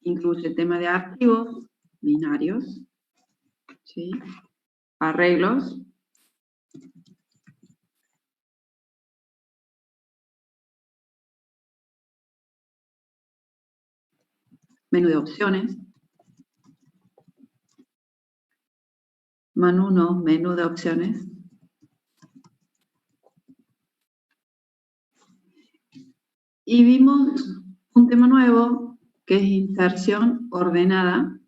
incluye el tema de archivos binarios, ¿sí? Arreglos, menú de opciones, menú de opciones, y vimos un tema nuevo que es inserción ordenada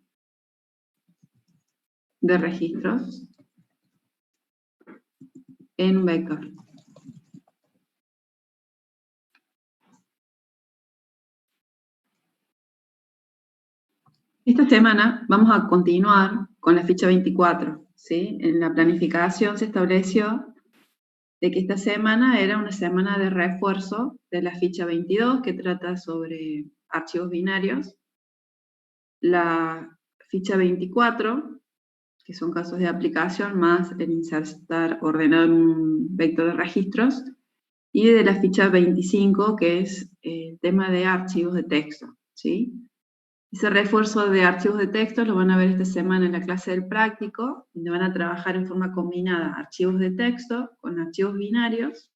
de registros en un vector. Esta semana vamos a continuar con la ficha 24, ¿sí? En la planificación se estableció de que esta semana era una semana de refuerzo de la ficha 22, que trata sobre archivos binarios. La ficha 24, que son casos de aplicación, más el insertar ordenado en un vector de registros, y de la ficha 25, que es el tema de archivos de texto, ¿sí? Ese refuerzo de archivos de texto lo van a ver esta semana en la clase del práctico, donde van a trabajar en forma combinada archivos de texto con archivos binarios,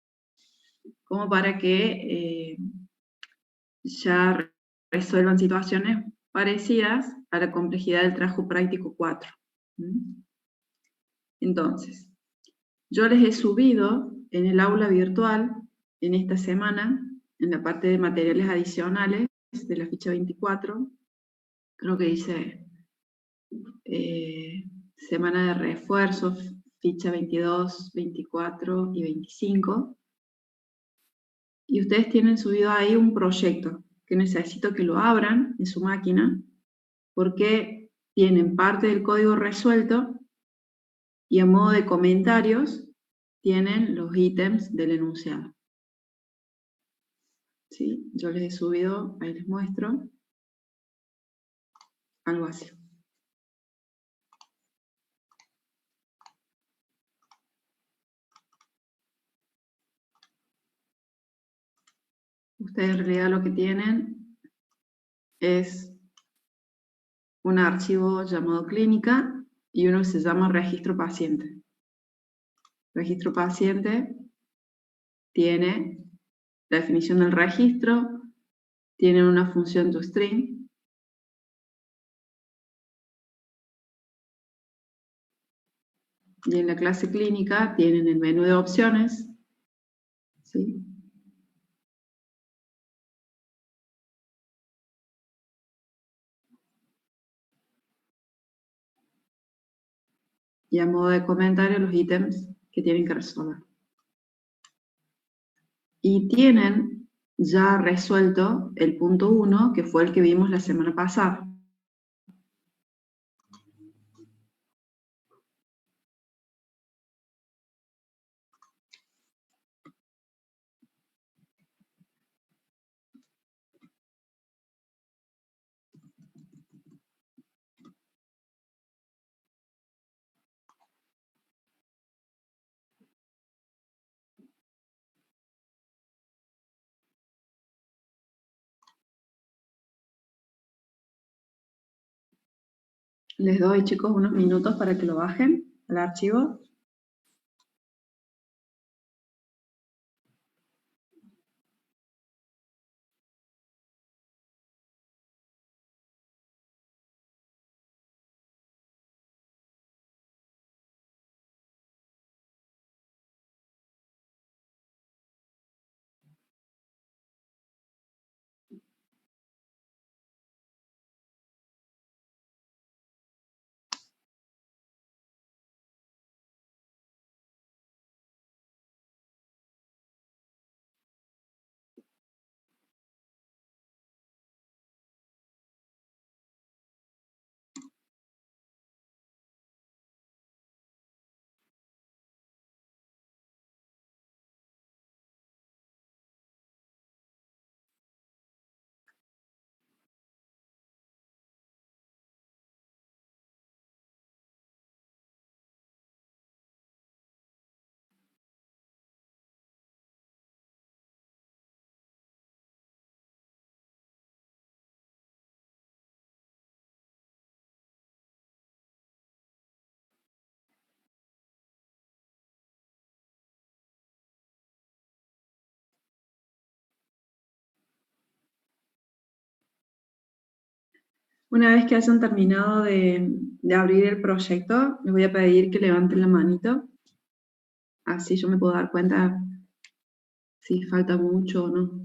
como para que ya resuelvan situaciones parecidas a la complejidad del trabajo práctico 4. Entonces, yo les he subido en el aula virtual, en esta semana, en la parte de materiales adicionales de la ficha 24, creo que dice semana de refuerzos, ficha 22, 24 y 25. Y ustedes tienen subido ahí un proyecto que necesito que lo abran en su máquina, porque tienen parte del código resuelto y a modo de comentarios tienen los ítems del enunciado. ¿Sí? Yo les he subido, ahí les muestro, algo así. Ustedes en realidad lo que tienen es un archivo llamado clínica y uno que se llama registro paciente. Registro paciente tiene la definición del registro, tiene una función toString, y en la clase clínica tienen el menú de opciones, ¿sí? Y a modo de comentario los ítems que tienen que resolver. Y tienen ya resuelto el punto 1, que fue el que vimos la semana pasada. Les doy, chicos, unos minutos para que lo bajen, el archivo. Una vez que hayan terminado de abrir el proyecto, les voy a pedir que levanten la manito, así yo me puedo dar cuenta si falta mucho o no.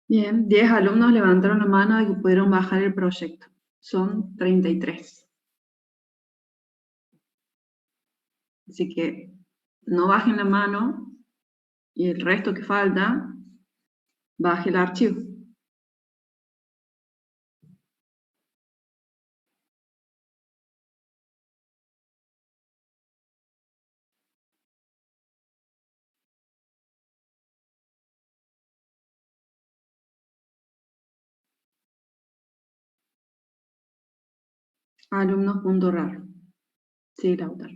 Bien, 10 alumnos levantaron la mano y pudieron bajar el proyecto. Son 33. Así que no bajen la mano y el resto que falta, baje el archivo. Alumnos.rar. Sí, Lautaro.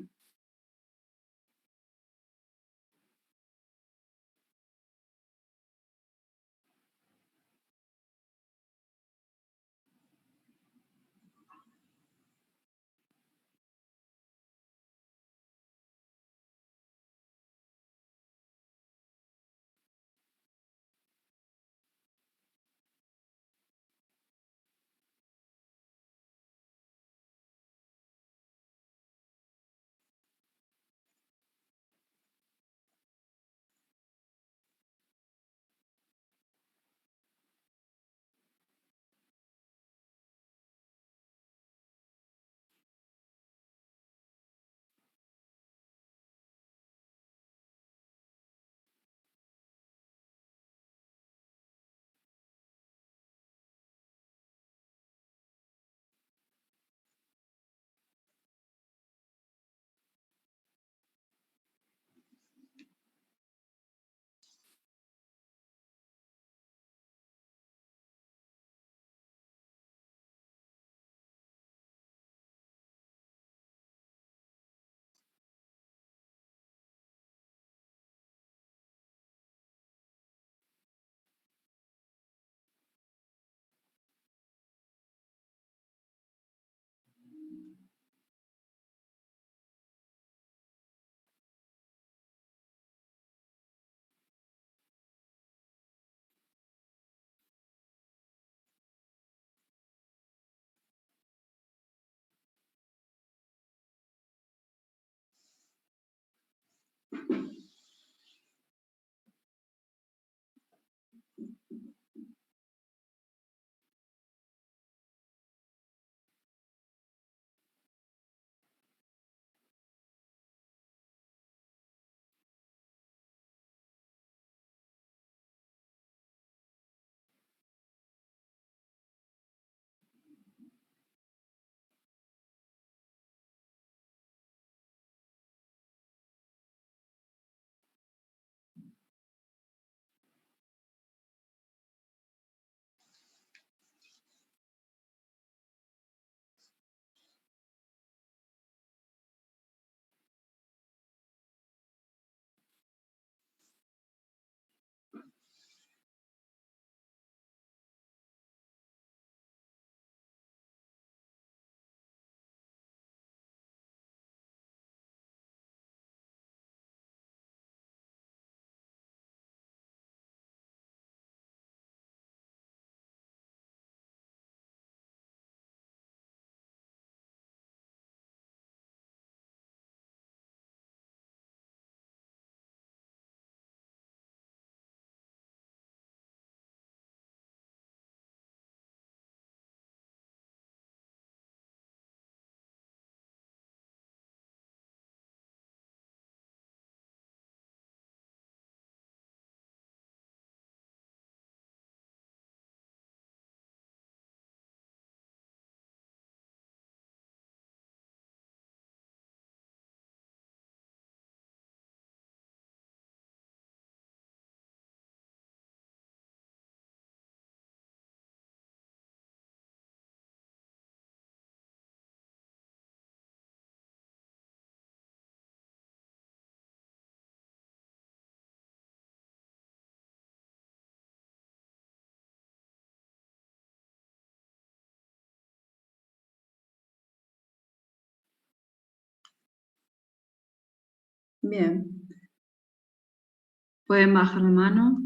Bien. ¿Pueden bajar la mano?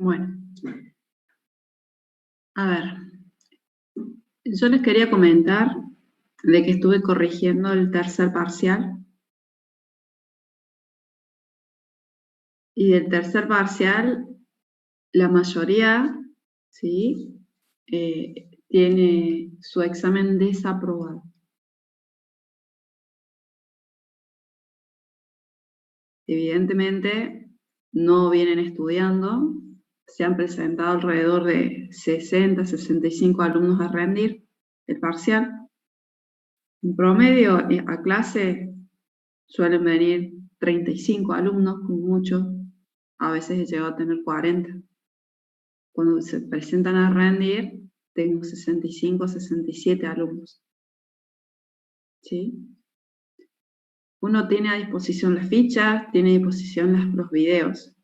Bueno, a ver, yo les quería comentar de que estuve corrigiendo el tercer parcial. Y del tercer parcial, la mayoría, ¿sí? Tiene su examen desaprobado. Evidentemente, no vienen estudiando. Se han presentado alrededor de 60, 65 alumnos a rendir el parcial. En promedio, a clase suelen venir 35 alumnos, con mucho. A veces he llegado a tener 40. Cuando se presentan a rendir, tengo 65, 67 alumnos. ¿Sí? Uno tiene a disposición las fichas, tiene a disposición los videos,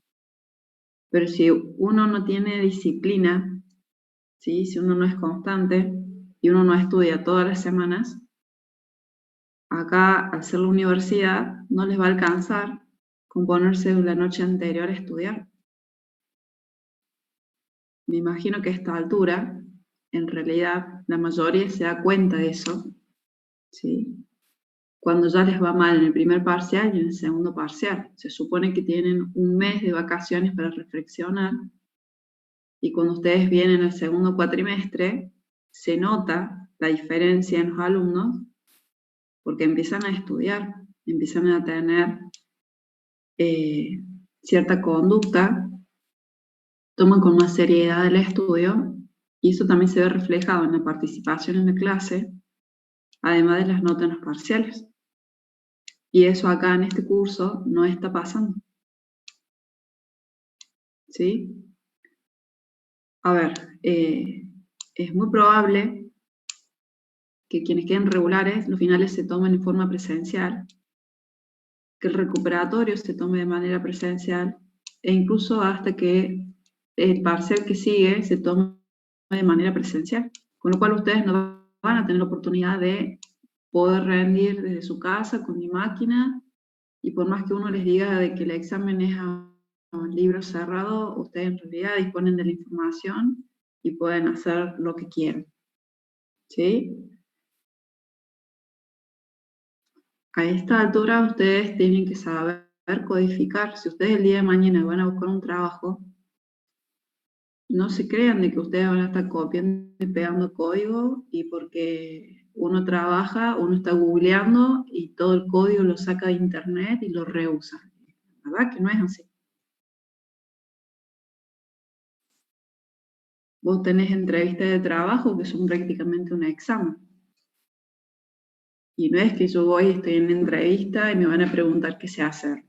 pero si uno no tiene disciplina, ¿sí? Si uno no es constante y uno no estudia todas las semanas, acá, al ser la universidad, no les va a alcanzar con ponerse la noche anterior a estudiar. Me imagino que a esta altura, en realidad, la mayoría se da cuenta de eso, ¿sí? Cuando ya les va mal en el primer parcial y en el segundo parcial. Se supone que tienen un mes de vacaciones para reflexionar, y cuando ustedes vienen al segundo cuatrimestre, se nota la diferencia en los alumnos porque empiezan a estudiar, empiezan a tener cierta conducta, toman con más seriedad el estudio, y eso también se ve reflejado en la participación en la clase, además de las notas en los parciales. Y eso acá en este curso no está pasando. ¿Sí? A ver, es muy probable que quienes queden regulares, los finales se tomen en forma presencial, que el recuperatorio se tome de manera presencial, e incluso hasta que el parcial que sigue se tome de manera presencial. Con lo cual ustedes no van a tener la oportunidad de poder rendir desde su casa con mi máquina, y por más que uno les diga de que el examen es a libro cerrado, ustedes en realidad disponen de la información y pueden hacer lo que quieran. ¿Sí? A esta altura ustedes tienen que saber codificar. Si ustedes el día de mañana van a buscar un trabajo, no se crean de que ustedes van a estar copiando y pegando código, y porque uno trabaja, uno está googleando y todo el código lo saca de internet y lo reusa. La verdad que no es así. Vos tenés entrevistas de trabajo que son prácticamente un examen. Y no es que yo voy, estoy en entrevista y me van a preguntar qué sé hacer.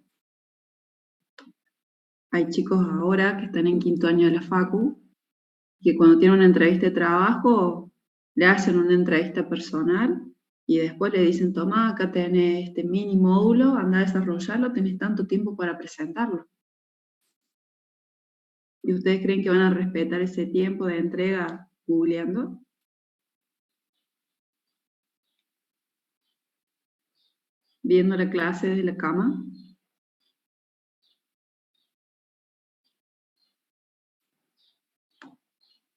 Hay chicos ahora que están en quinto año de la facu, que cuando tienen una entrevista de trabajo, le hacen una entrevista personal y después le dicen, toma, acá tenés este mini módulo, anda a desarrollarlo, tenés tanto tiempo para presentarlo. ¿Y ustedes creen que van a respetar ese tiempo de entrega googleando? ¿Viendo la clase desde la cama?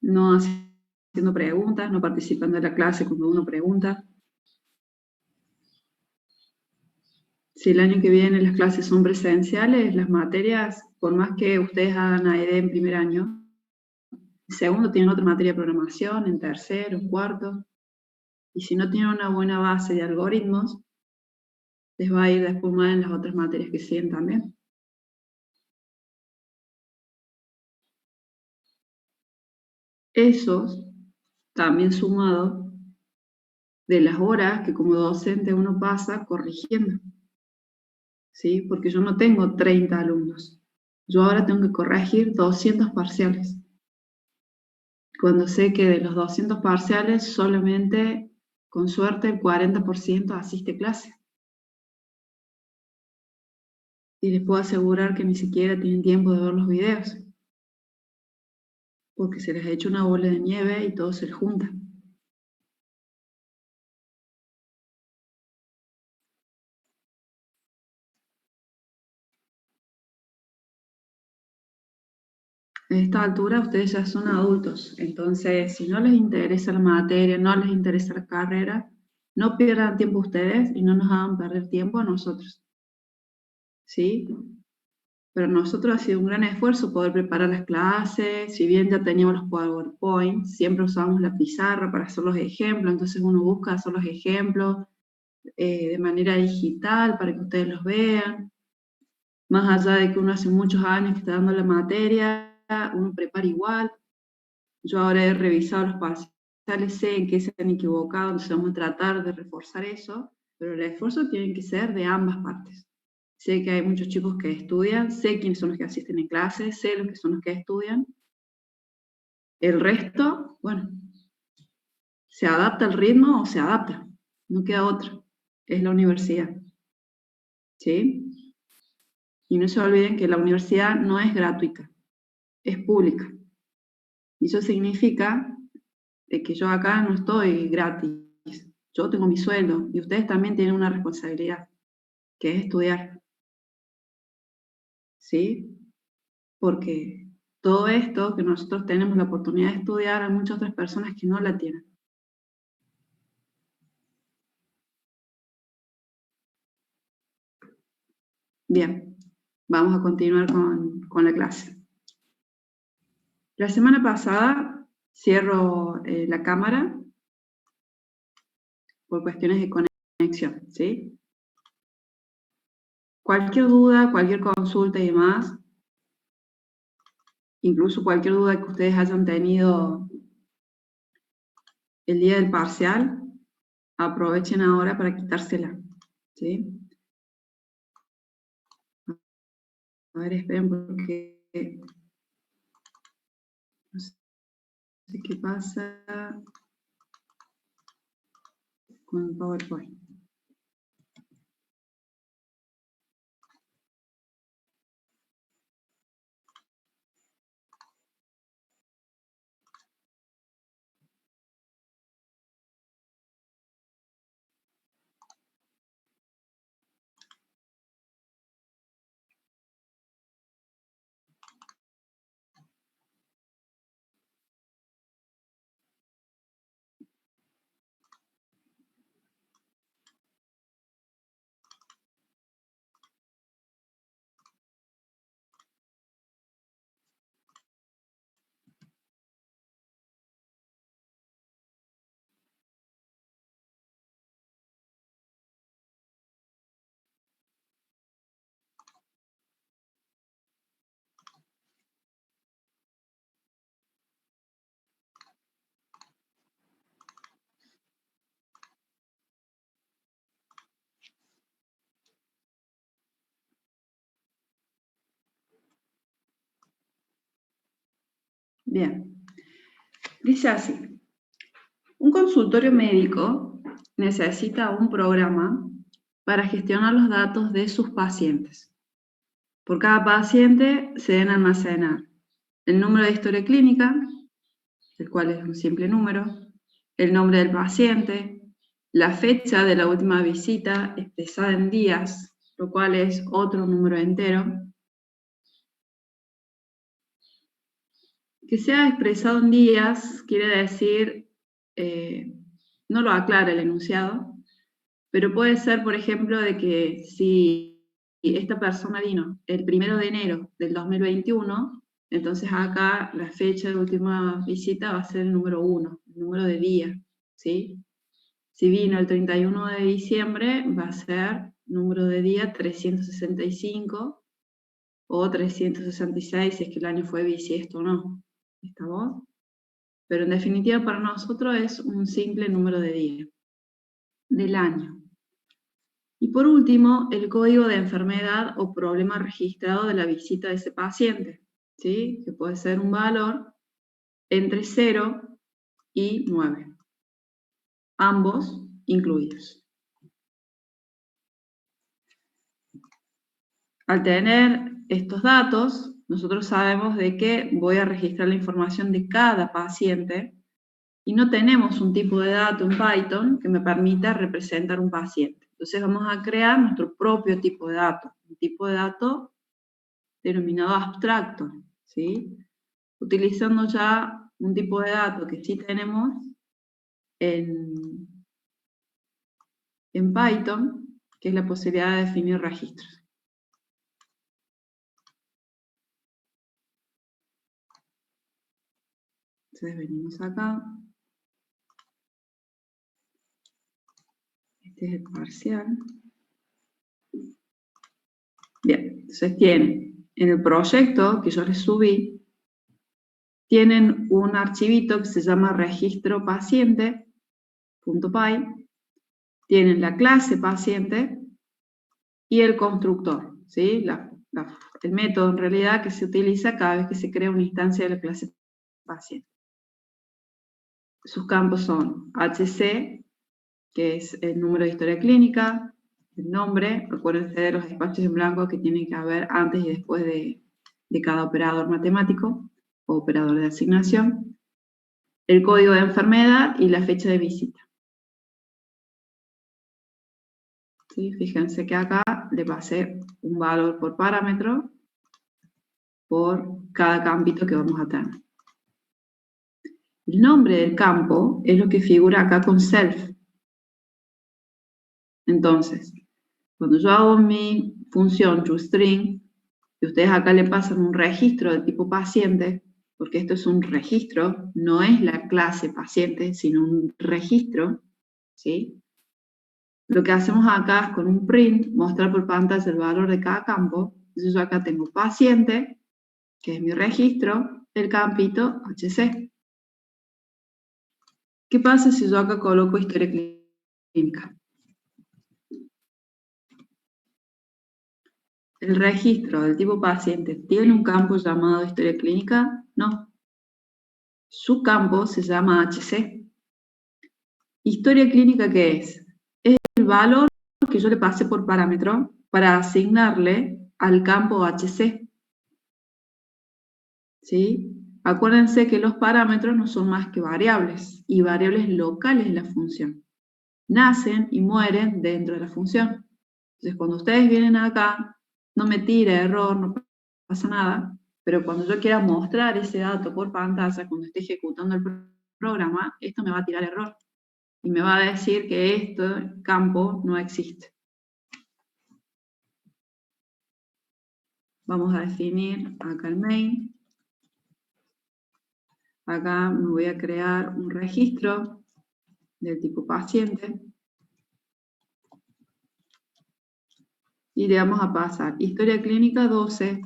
No haciendo preguntas, no participando de la clase cuando uno pregunta. Si el año que viene las clases son presenciales, las materias, por más que ustedes hagan AED en primer año, en segundo tienen otra materia de programación, en tercero, en cuarto, y si no tienen una buena base de algoritmos, les va a ir después mal en las otras materias que siguen también. Esos, también sumado de las horas que como docente uno pasa corrigiendo, ¿sí? Porque yo no tengo 30 alumnos. Yo ahora tengo que corregir 200 parciales. cuando sé que de los 200 parciales solamente, con suerte, el 40% asiste a clase. Y les puedo asegurar que ni siquiera tienen tiempo de ver los videos, porque se les ha hecho una bola de nieve y todo se les junta. A esta altura ustedes ya son adultos, entonces si no les interesa la materia, no les interesa la carrera, no pierdan tiempo ustedes y no nos hagan perder tiempo a nosotros. ¿Sí? Pero nosotros ha sido un gran esfuerzo poder preparar las clases, si bien ya teníamos los PowerPoint, siempre usamos la pizarra para hacer los ejemplos, entonces uno busca hacer los ejemplos de manera digital para que ustedes los vean. Más allá de que uno hace muchos años que está dando la materia, uno prepara igual. Yo ahora he revisado los parciales, sé en qué se han equivocado, entonces vamos a tratar de reforzar eso, pero el esfuerzo tiene que ser de ambas partes. Sé que hay muchos chicos que estudian, sé quiénes son los que asisten en clases, sé los que son los que estudian. El resto, bueno, se adapta al ritmo o se adapta, no queda otra. Es la universidad. ¿Sí? Y no se olviden que la universidad no es gratuita, es pública. Y eso significa que yo acá no estoy gratis. Yo tengo mi sueldo y ustedes también tienen una responsabilidad, que es estudiar. ¿Sí? Porque todo esto que nosotros tenemos la oportunidad de estudiar, hay muchas otras personas que no la tienen. Bien, vamos a continuar con la clase. La semana pasada cierro la cámara por cuestiones de conexión, ¿sí? Cualquier duda, cualquier consulta y demás, incluso cualquier duda que ustedes hayan tenido el día del parcial, aprovechen ahora para quitársela, ¿sí? A ver, esperen porque no sé qué pasa con el PowerPoint. Bien, dice así. Un consultorio médico necesita un programa para gestionar los datos de sus pacientes. Por cada paciente se deben almacenar el número de historia clínica, el cual es un simple número, el nombre del paciente, la fecha de la última visita expresada en días, lo cual es otro número entero. Que sea expresado en días quiere decir, no lo aclara el enunciado, pero puede ser, por ejemplo, de que si esta persona vino el 1 de enero del 2021, entonces acá la fecha de última visita va a ser el número 1, el número de día, ¿sí? Si vino el 31 de diciembre, va a ser número de día 365 o 366, si es que el año fue bisiesto o no. ¿Estamos? Pero en definitiva para nosotros es un simple número de día del año. Y por último, el código de enfermedad o problema registrado de la visita de ese paciente, ¿sí? Que puede ser un valor entre 0 y 9. Ambos incluidos. Al tener estos datos, nosotros sabemos de que voy a registrar la información de cada paciente y no tenemos un tipo de dato en Python que me permita representar un paciente. Entonces vamos a crear nuestro propio tipo de dato, un tipo de dato denominado abstracto, ¿sí? Utilizando ya un tipo de dato que sí tenemos en Python, que es la posibilidad de definir registros. Entonces venimos acá. Este es el parcial. Bien, entonces tienen, en el proyecto que yo les subí, tienen un archivito que se llama registro paciente.py, tienen la clase paciente y el constructor, ¿sí? El método en realidad que se utiliza cada vez que se crea una instancia de la clase paciente. Sus campos son HC, que es el número de historia clínica, el nombre, acuérdense de los espacios en blanco que tienen que haber antes y después de cada operador matemático o operador de asignación, el código de enfermedad y la fecha de visita. ¿Sí? Fíjense que acá le pasé un valor por parámetro por cada campito que vamos a tener. El nombre del campo es lo que figura acá con self. Entonces, cuando yo hago mi función toString, y ustedes acá le pasan un registro de tipo paciente, porque esto es un registro, no es la clase paciente, sino un registro, ¿sí? Lo que hacemos acá es con un print, mostrar por pantalla el valor de cada campo. Entonces yo acá tengo paciente, que es mi registro, el campito HC. ¿Qué pasa si yo acá coloco historia clínica? ¿El registro del tipo paciente tiene un campo llamado historia clínica? No. Su campo se llama HC. ¿Historia clínica qué es? Es el valor que yo le pasé por parámetro para asignarle al campo HC. ¿Sí? Acuérdense que los parámetros no son más que variables y variables locales en la función. Nacen y mueren dentro de la función. Entonces, cuando ustedes vienen acá, no me tire error, no pasa nada, pero cuando yo quiera mostrar ese dato por pantalla, cuando esté ejecutando el programa, esto me va a tirar error y me va a decir que este campo no existe. Vamos a definir acá el main. Acá me voy a crear un registro del tipo paciente. Y le vamos a pasar historia clínica 12,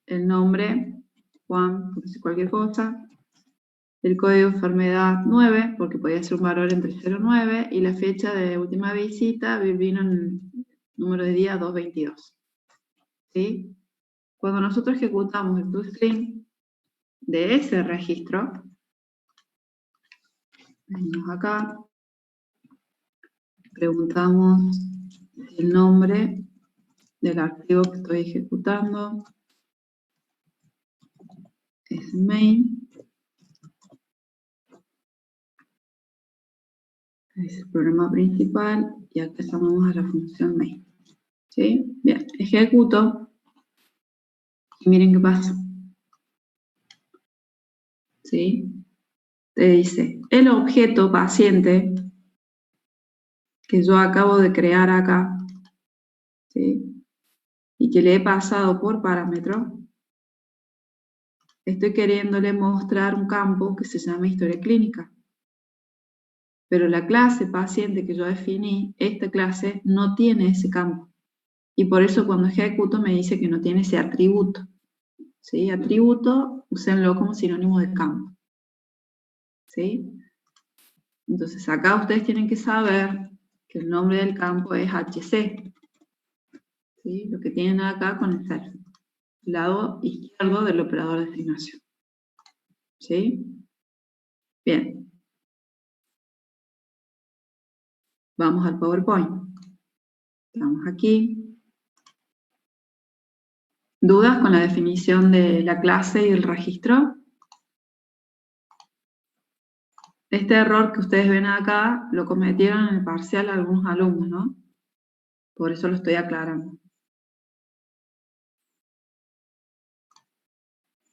el nombre, Juan, cualquier cosa, el código de enfermedad 9, porque podía ser un valor entre 0 y 9, y la fecha de última visita vino en el número de día 222. ¿Sí? Cuando nosotros ejecutamos el toString de ese registro, venimos acá, preguntamos el nombre del archivo que estoy ejecutando, es main, es el programa principal, y acá llamamos a la función main. ¿Sí? Bien, ejecuto, y miren qué pasa. ¿Sí? Te dice, el objeto paciente que yo acabo de crear acá, ¿sí? Y que le he pasado por parámetro, estoy queriéndole mostrar un campo que se llama historia clínica. Pero la clase paciente que yo definí, esta clase no tiene ese campo. Y por eso cuando ejecuto me dice que no tiene ese atributo. ¿Sí? Atributo, úsenlo como sinónimo de campo. ¿Sí? Entonces acá ustedes tienen que saber que el nombre del campo es HC. ¿Sí? Lo que tienen acá con el self. Lado izquierdo del operador de asignación. ¿Sí? Bien. Vamos al PowerPoint. Estamos aquí. ¿Dudas con la definición de la clase y el registro? Este error que ustedes ven acá lo cometieron en el parcial algunos alumnos, ¿no? Por eso lo estoy aclarando.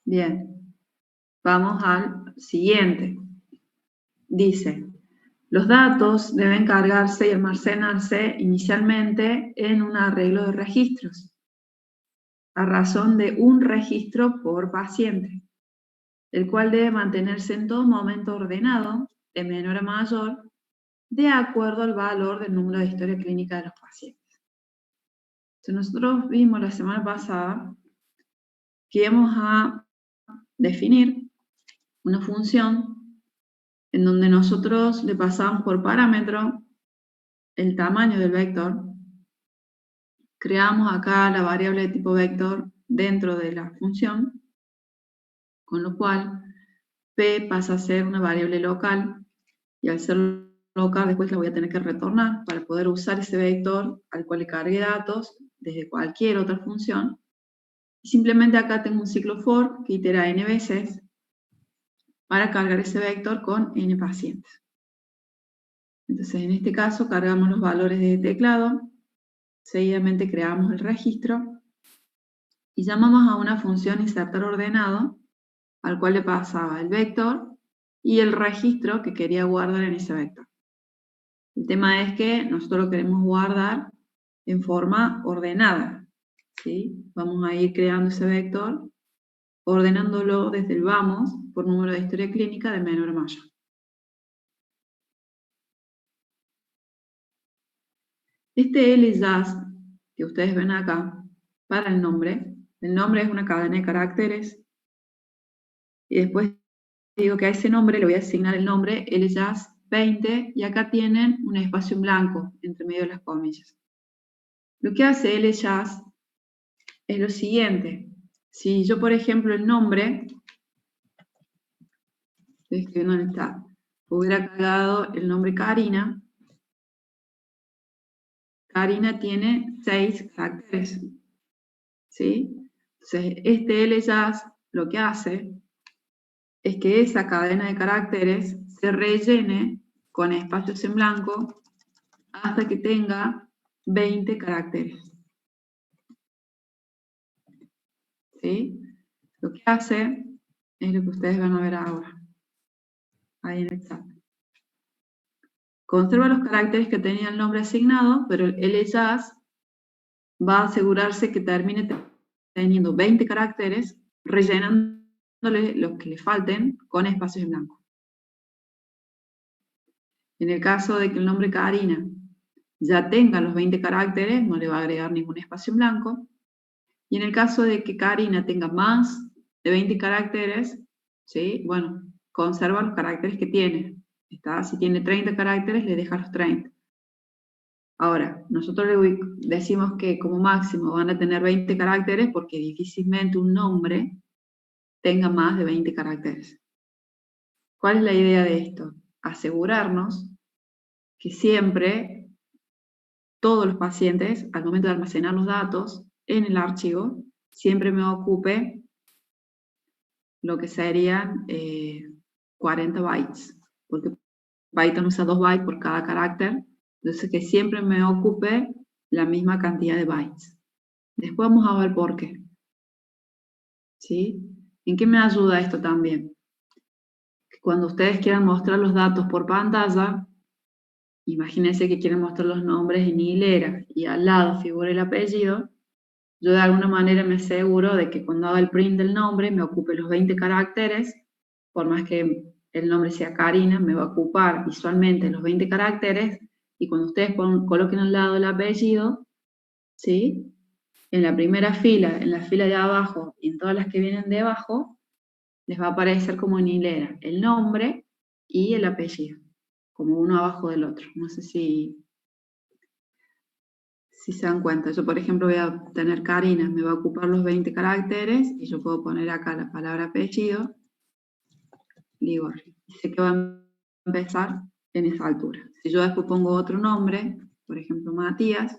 Bien. Vamos al siguiente. Dice, los datos deben cargarse y almacenarse inicialmente en un arreglo de registros, a razón de un registro por paciente, el cual debe mantenerse en todo momento ordenado, de menor a mayor, de acuerdo al valor del número de historia clínica de los pacientes. Entonces, nosotros vimos la semana pasada que íbamos a definir una función en donde nosotros le pasamos por parámetro el tamaño del vector, creamos acá la variable de tipo vector dentro de la función, con lo cual P pasa a ser una variable local, y al ser local después la voy a tener que retornar para poder usar ese vector al cual le cargue datos desde cualquier otra función. Y simplemente acá tengo un ciclo for que itera n veces para cargar ese vector con n pacientes. Entonces, en este caso, cargamos los valores de teclado, seguidamente creamos el registro y llamamos a una función insertar ordenado, al cual le pasaba el vector y el registro que quería guardar en ese vector. El tema es que nosotros lo queremos guardar en forma ordenada, ¿sí? Vamos a ir creando ese vector, ordenándolo desde el vamos por número de historia clínica de menor a mayor. Este LJAS que ustedes ven acá, para el nombre es una cadena de caracteres, y después digo que a ese nombre le voy a asignar el nombre LJAS 20, y acá tienen un espacio en blanco entre medio de las comillas. Lo que hace LJAS es lo siguiente. Si yo, por ejemplo, el nombre, estoy escribiendo en el chat, hubiera cargado el nombre Karina, Karina tiene 6 caracteres, ¿sí? Entonces, este LJAS lo que hace es que esa cadena de caracteres se rellene con espacios en blanco hasta que tenga 20 caracteres. ¿Sí? Lo que hace es lo que ustedes van a ver ahora, ahí en el chat. Conserva los caracteres que tenía el nombre asignado, pero el LJAS va a asegurarse que termine teniendo 20 caracteres, rellenándole los que le falten con espacios en blanco. En el caso de que el nombre Karina ya tenga los 20 caracteres, no le va a agregar ningún espacio en blanco. Y en el caso de que Karina tenga más de 20 caracteres, ¿sí? Bueno, conserva los caracteres que tiene. Si tiene 30 caracteres, le deja los 30. Ahora, nosotros le decimos que como máximo van a tener 20 caracteres porque difícilmente un nombre tenga más de 20 caracteres. ¿Cuál es la idea de esto? Asegurarnos que siempre todos los pacientes, al momento de almacenar los datos en el archivo, siempre me ocupe lo que serían 40 bytes, porque Python usa 2 bytes por cada carácter, entonces que siempre me ocupe la misma cantidad de bytes. Después vamos a ver por qué. ¿Sí? ¿En qué me ayuda esto también? Que cuando ustedes quieran mostrar los datos por pantalla, imagínense que quieren mostrar los nombres en hilera y al lado figura el apellido, yo de alguna manera me aseguro de que cuando haga el print del nombre me ocupe los 20 caracteres, por más que el nombre sea Karina, me va a ocupar visualmente los 20 caracteres, y cuando ustedes coloquen al lado el apellido, ¿sí? En la primera fila, en la fila de abajo y en todas las que vienen de abajo, les va a aparecer como en hilera el nombre y el apellido, como uno abajo del otro. No sé si se dan cuenta. Yo, por ejemplo, voy a tener Karina, me va a ocupar los 20 caracteres y yo puedo poner acá la palabra apellido, Ligorri. y sé que va a empezar en esa altura. Si yo después pongo otro nombre, por ejemplo Matías,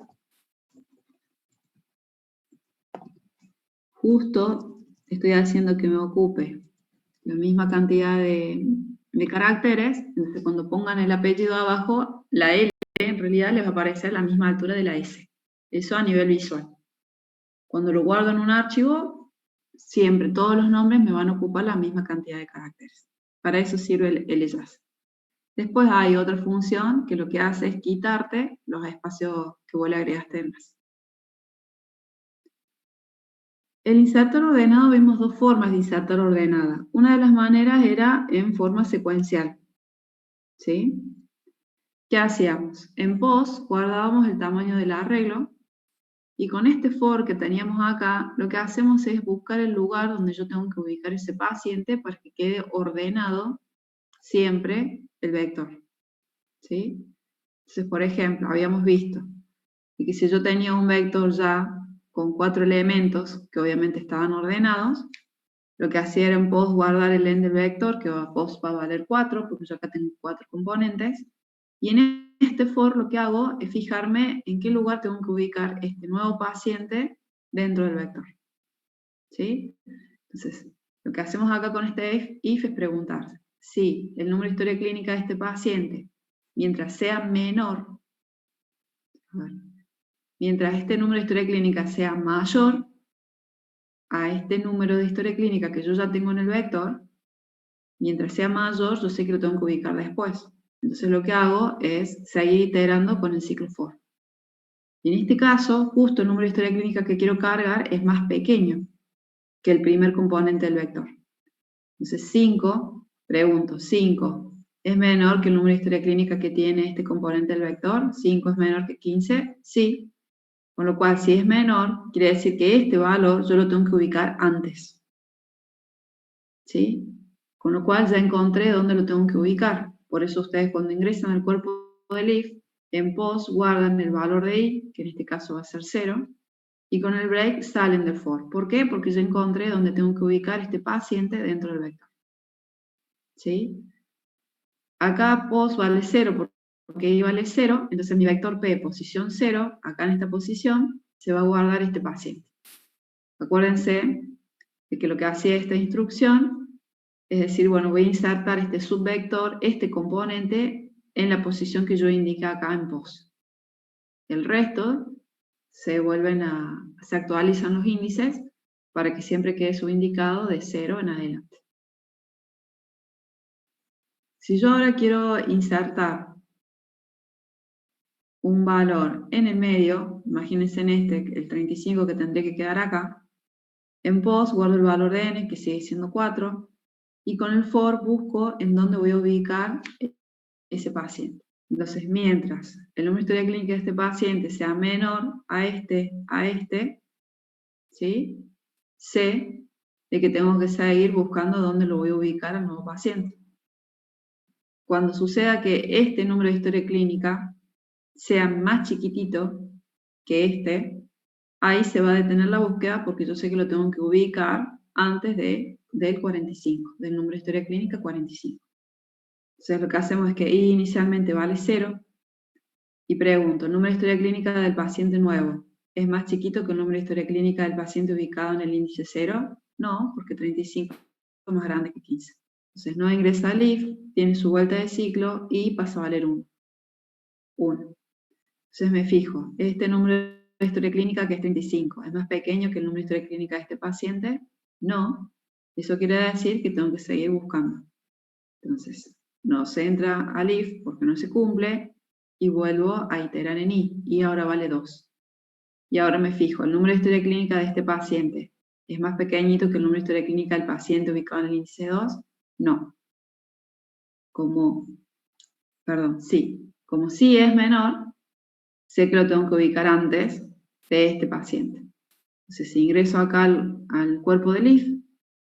justo estoy haciendo que me ocupe la misma cantidad de caracteres, entonces cuando pongan el apellido abajo, la L en realidad les va a aparecer a la misma altura de la S. Eso a nivel visual. Cuando lo guardo en un archivo, siempre todos los nombres me van a ocupar la misma cantidad de caracteres. Para eso sirve el alias. Después hay otra función que lo que hace es quitarte los espacios que vos le agregaste más. El insertor ordenado, vimos dos formas de insertar ordenada. Una de las maneras era en forma secuencial. ¿Sí? ¿Qué hacíamos? En POS guardábamos el tamaño del arreglo y con este for que teníamos acá, lo que hacemos es buscar el lugar donde yo tengo que ubicar ese paciente para que quede ordenado siempre el vector. ¿Sí? Entonces, por ejemplo, habíamos visto que si yo tenía un vector ya con 4 elementos que obviamente estaban ordenados, lo que hacía era en POS guardar el end del vector, que POS va a valer 4, porque yo acá tengo 4 componentes, y en este for lo que hago es fijarme en qué lugar tengo que ubicar este nuevo paciente dentro del vector. ¿Sí? Entonces, lo que hacemos acá con este if es preguntar si el número de historia clínica de este paciente, mientras sea menor, mientras este número de historia clínica sea mayor a este número de historia clínica que yo ya tengo en el vector, mientras sea mayor, yo sé que lo tengo que ubicar después. Entonces lo que hago es seguir iterando con el ciclo for. Y en este caso, justo el número de historia clínica que quiero cargar es más pequeño que el primer componente del vector. Entonces 5, pregunto, 5 ¿es menor que el número de historia clínica que tiene este componente del vector? ¿5 es menor que 15? Sí. Con lo cual, si es menor, quiere decir que este valor yo lo tengo que ubicar antes. ¿Sí? Con lo cual ya encontré dónde lo tengo que ubicar. Por eso ustedes cuando ingresan al cuerpo del if, en POS guardan el valor de i, que en este caso va a ser 0, y con el break salen del for. ¿Por qué? Porque ya encontré dónde tengo que ubicar este paciente dentro del vector. ¿Sí? Acá POS vale 0 porque i vale 0, entonces mi vector P, posición 0, acá en esta posición, se va a guardar este paciente. Acuérdense de que lo que hacía esta instrucción es decir, bueno, voy a insertar este subvector, este componente, en la posición que yo indiqué acá en POS. El resto se actualizan los índices para que siempre quede subindicado de 0 en adelante. Si yo ahora quiero insertar un valor en el medio, imagínense en este, el 35 que tendría que quedar acá, en POS guardo el valor de n, que sigue siendo 4, y con el for busco en dónde voy a ubicar ese paciente. Entonces, mientras el número de historia clínica de este paciente sea menor a este, ¿sí? Sé de que tengo que seguir buscando dónde lo voy a ubicar al nuevo paciente. Cuando suceda que este número de historia clínica sea más chiquitito que este, ahí se va a detener la búsqueda porque yo sé que lo tengo que ubicar antes del 45, del número de historia clínica 45. Entonces lo que hacemos es que i inicialmente vale 0 y pregunto, ¿el número de historia clínica del paciente nuevo es más chiquito que el número de historia clínica del paciente ubicado en el índice 0? No, porque 35 es más grande que 15. Entonces no ingresa al if, tiene su vuelta de ciclo y pasa a valer 1. Entonces me fijo, este número de historia clínica que es 35, ¿es más pequeño que el número de historia clínica de este paciente? No. Eso quiere decir que tengo que seguir buscando. Entonces, no se entra al if porque no se cumple y vuelvo a iterar en i, y ahora vale 2. Y ahora me fijo, ¿el número de historia clínica de este paciente es más pequeñito que el número de historia clínica del paciente ubicado en el índice 2? No. Sí. Como sí es menor, sé que lo tengo que ubicar antes de este paciente. Entonces, si ingreso acá al cuerpo del if,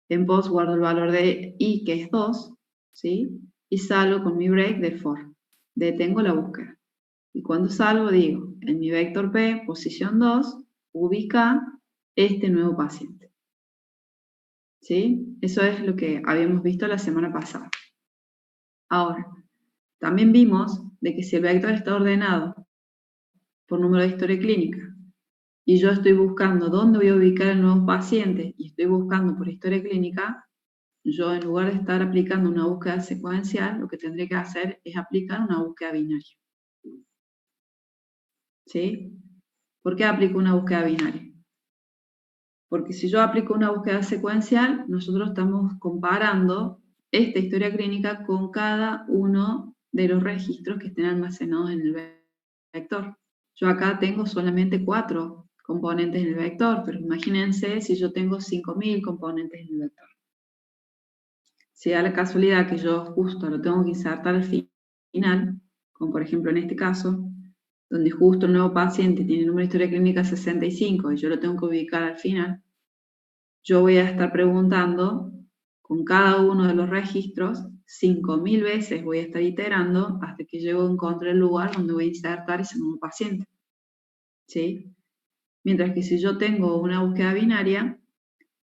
en POS guardo el valor de i, que es 2, ¿sí? Y salgo con mi break de for. Detengo la búsqueda. Y cuando salgo digo, en mi vector P, posición 2, ubica este nuevo paciente. ¿Sí? Eso es lo que habíamos visto la semana pasada. Ahora, también vimos de que si el vector está ordenado por número de historia clínica y yo estoy buscando dónde voy a ubicar el nuevo paciente y estoy buscando por historia clínica, yo en lugar de estar aplicando una búsqueda secuencial, lo que tendré que hacer es aplicar una búsqueda binaria. ¿Sí? ¿Por qué aplico una búsqueda binaria? Porque si yo aplico una búsqueda secuencial, nosotros estamos comparando esta historia clínica con cada uno de los registros que estén almacenados en el vector. Yo acá tengo solamente 4 componentes en el vector, pero imagínense si yo tengo 5000 componentes en el vector. Si da la casualidad que yo justo lo tengo que insertar al final, como por ejemplo en este caso, donde justo el nuevo paciente tiene el número de historia clínica 65 y yo lo tengo que ubicar al final, yo voy a estar preguntando con cada uno de los registros 5000 veces, voy a estar iterando hasta que llego a encontrar el lugar donde voy a insertar ese nuevo paciente. ¿Sí? Mientras que si yo tengo una búsqueda binaria,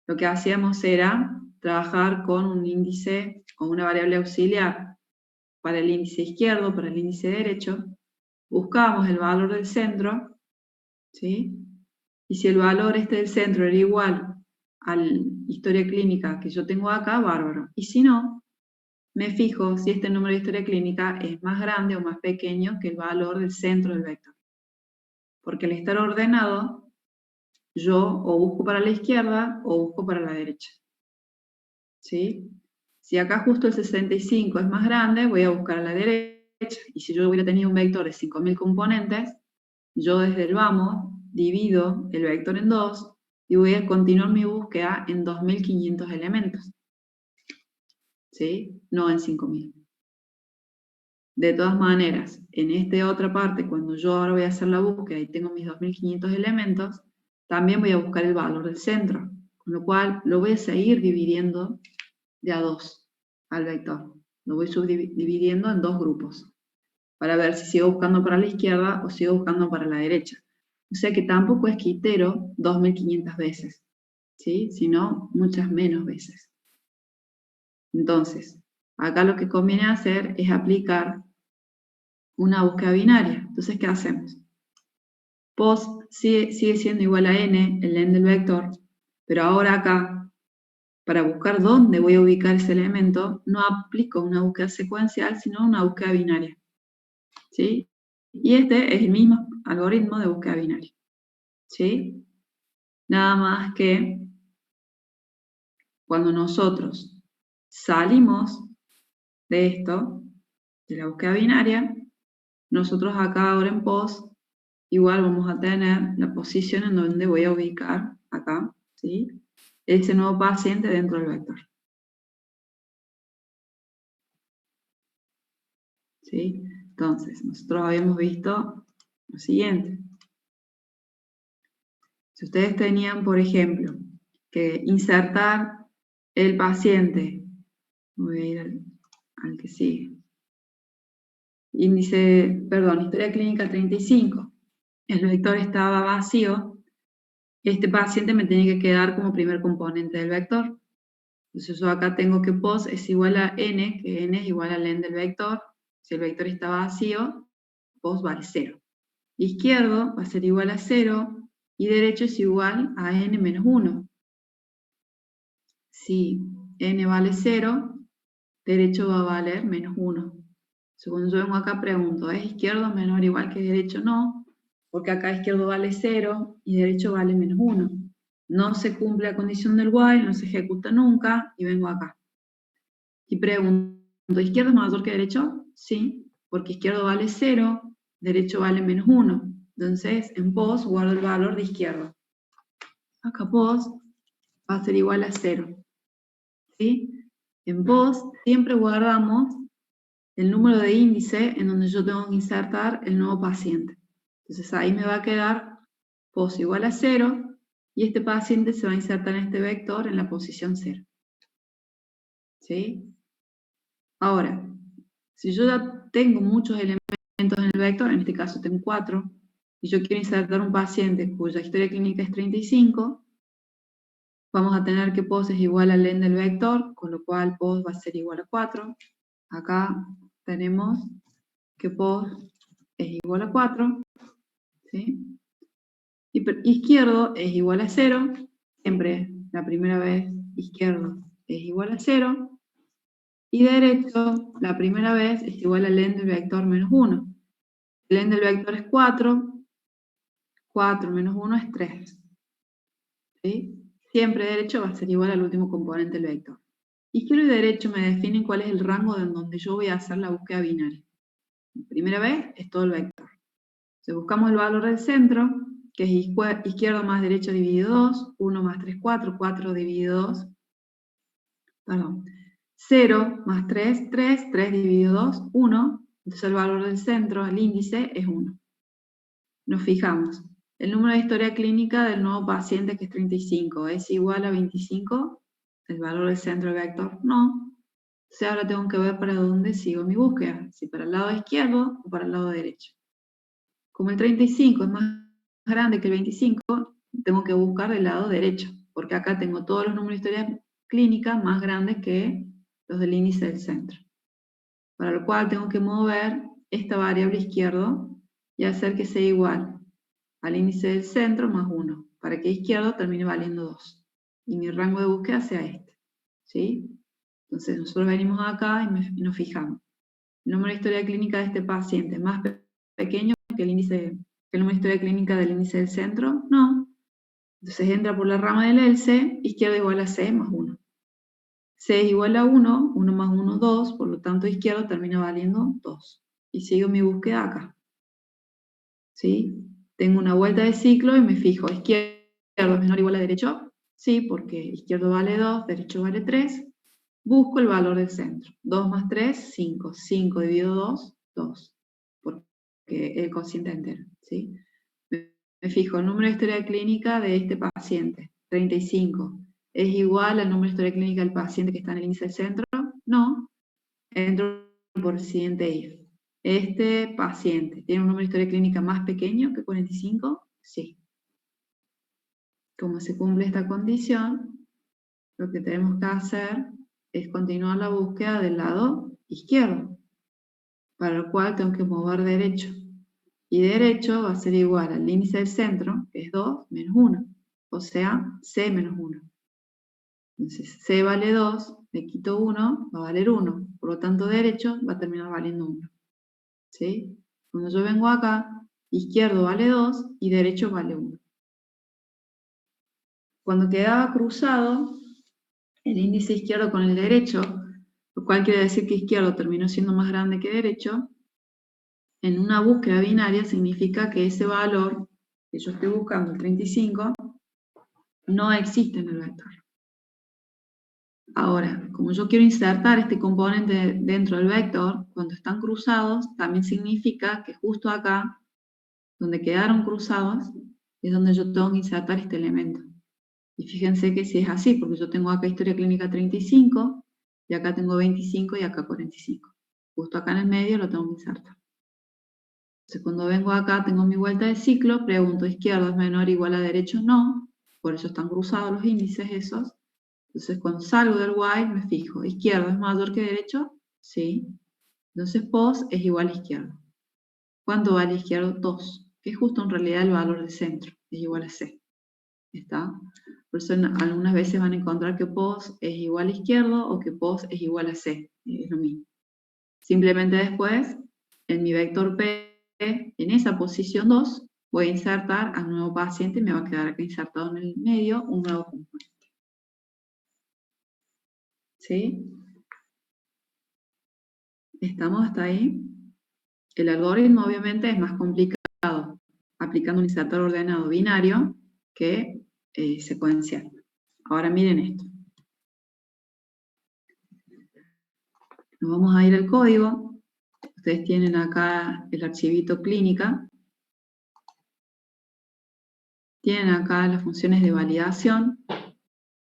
lo que hacíamos era trabajar con un índice, con una variable auxiliar para el índice izquierdo, para el índice derecho, buscábamos el valor del centro, ¿sí? Y si el valor del centro era igual a la historia clínica que yo tengo acá, bárbaro. Y si no, me fijo si este número de historia clínica es más grande o más pequeño que el valor del centro del vector. Porque al estar ordenado, yo o busco para la izquierda o busco para la derecha. ¿Sí? Si acá justo el 65 es más grande, voy a buscar a la derecha. Y si yo hubiera tenido un vector de 5000 componentes, yo desde el vamos divido el vector en 2 y voy a continuar mi búsqueda en 2500 elementos. ¿Sí? No en 5000. De todas maneras, en esta otra parte, cuando yo ahora voy a hacer la búsqueda y tengo mis 2500 elementos, también voy a buscar el valor del centro, con lo cual lo voy a seguir dividiendo de a 2 al vector. Lo voy subdividiendo en 2 grupos, para ver si sigo buscando para la izquierda o sigo buscando para la derecha. O sea que tampoco es que itero 2500 veces, ¿sí? Sino muchas menos veces. Entonces, acá lo que conviene hacer es aplicar una búsqueda binaria. Entonces, ¿qué hacemos? Pos sigue siendo igual a n, el n del vector, pero ahora acá, para buscar dónde voy a ubicar ese elemento, no aplico una búsqueda secuencial, sino una búsqueda binaria. ¿Sí? Y este es el mismo algoritmo de búsqueda binaria. ¿Sí? Nada más que cuando nosotros salimos de esto, de la búsqueda binaria, nosotros acá ahora en POS igual vamos a tener la posición en donde voy a ubicar acá, ¿sí? Ese nuevo paciente dentro del vector. ¿Sí? Entonces, nosotros habíamos visto lo siguiente. Si ustedes tenían, por ejemplo, que insertar el paciente, voy a ir al que sigue, historia clínica 35, el vector estaba vacío, este paciente me tiene que quedar como primer componente del vector. Entonces yo acá tengo que pos es igual a n, que n es igual al n del vector. Si el vector está vacío, pos vale 0. Izquierdo va a ser igual a 0 y derecho es igual a n menos 1. Si n vale 0, derecho va a valer menos 1. Según yo vengo acá pregunto, ¿es izquierdo menor o igual que derecho? No, porque acá izquierdo vale 0 y derecho vale menos 1. No se cumple la condición del while, no se ejecuta nunca y vengo acá. Y pregunto, ¿izquierdo es mayor que derecho? Sí, porque izquierdo vale 0, derecho vale menos 1. Entonces, en pos guardo el valor de izquierdo. Acá pos va a ser igual a 0. ¿Sí? En pos siempre guardamos el número de índice en donde yo tengo que insertar el nuevo paciente. Entonces ahí me va a quedar pos igual a 0 y este paciente se va a insertar en este vector en la posición 0. ¿Sí? Ahora, si yo ya tengo muchos elementos en el vector, en este caso tengo 4, y yo quiero insertar un paciente cuya historia clínica es 35, vamos a tener que pos es igual al n del vector, con lo cual pos va a ser igual a 4. acá tenemos que pos es igual a 4, ¿sí? Izquierdo es igual a 0, siempre la primera vez izquierdo es igual a 0, y derecho la primera vez es igual al len del vector menos 1. El len del vector es 4, 4 menos 1 es 3. ¿Sí? Siempre derecho va a ser igual al último componente del vector. Izquierdo y derecho me definen cuál es el rango en donde yo voy a hacer la búsqueda binaria. La primera vez es todo el vector. Entonces buscamos el valor del centro, que es izquierdo más derecho dividido 2, 1 más 3, 4, 4 dividido 2, perdón, 0 más 3, 3, 3 dividido 2, 1, entonces el valor del centro, el índice, es 1. Nos fijamos, el número de historia clínica del nuevo paciente, que es 35, ¿es igual a 25? ¿El valor del centro del vector? No. Entonces ahora tengo que ver para dónde sigo mi búsqueda, si para el lado izquierdo o para el lado derecho. Como el 35 es más grande que el 25, tengo que buscar del lado derecho, porque acá tengo todos los números de historia clínica más grandes que los del índice del centro. Para lo cual tengo que mover esta variable izquierdo y hacer que sea igual al índice del centro más 1, para que izquierdo termine valiendo 2. Y mi rango de búsqueda sea este. ¿Sí? Entonces nosotros venimos acá y nos fijamos. El número de historia clínica de este paciente es más pequeño que el número de historia clínica del índice del centro. No. Entonces entra por la rama del ELSE, izquierdo igual a C más 1. C es igual a 1, 1 más 1, 2, por lo tanto izquierdo termina valiendo 2. Y sigo mi búsqueda acá. ¿Sí? Tengo una vuelta de ciclo y me fijo, izquierdo es menor o igual a derecho. Sí, porque izquierdo vale 2, derecho vale 3. Busco el valor del centro. 2 más 3, 5. 5 dividido 2, 2. Porque el cociente entero. ¿Sí? Me fijo, el número de historia clínica de este paciente, 35. ¿Es igual al número de historia clínica del paciente que está en el índice del centro? No. Entro por el siguiente if. ¿Este paciente tiene un número de historia clínica más pequeño que 45? Sí. Como se cumple esta condición, lo que tenemos que hacer es continuar la búsqueda del lado izquierdo, para lo cual tengo que mover derecho. Y derecho va a ser igual al índice del centro, que es 2 menos 1, o sea, C menos 1. Entonces, C vale 2, le quito 1, va a valer 1. Por lo tanto, derecho va a terminar valiendo 1. ¿Sí? Cuando yo vengo acá, izquierdo vale 2 y derecho vale 1. Cuando quedaba cruzado el índice izquierdo con el derecho, lo cual quiere decir que izquierdo terminó siendo más grande que derecho, en una búsqueda binaria significa que ese valor que yo estoy buscando, el 35, no existe en el vector. Ahora, como yo quiero insertar este componente dentro del vector, cuando están cruzados, también significa que justo acá, donde quedaron cruzados, es donde yo tengo que insertar este elemento. Y fíjense que si es así, porque yo tengo acá historia clínica 35, y acá tengo 25 y acá 45. Justo acá en el medio lo tengo que insertar. Entonces cuando vengo acá, tengo mi vuelta de ciclo, pregunto, ¿izquierdo es menor o igual a derecho? No, por eso están cruzados los índices esos. Entonces cuando salgo del while me fijo, ¿izquierdo es mayor que derecho? Sí. Entonces pos es igual a izquierdo. ¿Cuánto vale izquierdo? 2, que es justo en realidad el valor del centro, es igual a C. ¿Está? Por eso algunas veces van a encontrar que pos es igual a izquierdo o que pos es igual a C, es lo mismo. Simplemente después, en mi vector P, en esa posición 2, voy a insertar al nuevo paciente y me va a quedar acá insertado en el medio un nuevo componente. ¿Sí? ¿Estamos hasta ahí? El algoritmo obviamente es más complicado aplicando un insertor ordenado binario que secuencial. Ahora miren esto. Nos vamos a ir al código. Ustedes tienen acá el archivito clínica. Tienen acá las funciones de validación.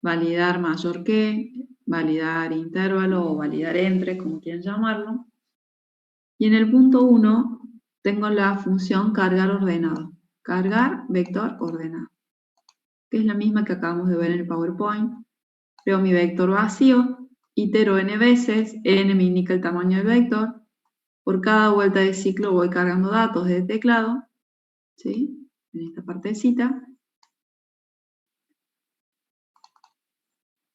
Validar mayor que, validar intervalo o validar entre, como quieran llamarlo. Y en el punto 1 tengo la función cargar ordenado. Cargar vector ordenado. Que es la misma que acabamos de ver en el PowerPoint. Creo mi vector vacío. itero n veces, n me indica el tamaño del vector, por cada vuelta de ciclo voy cargando datos del teclado, ¿sí? En esta partecita.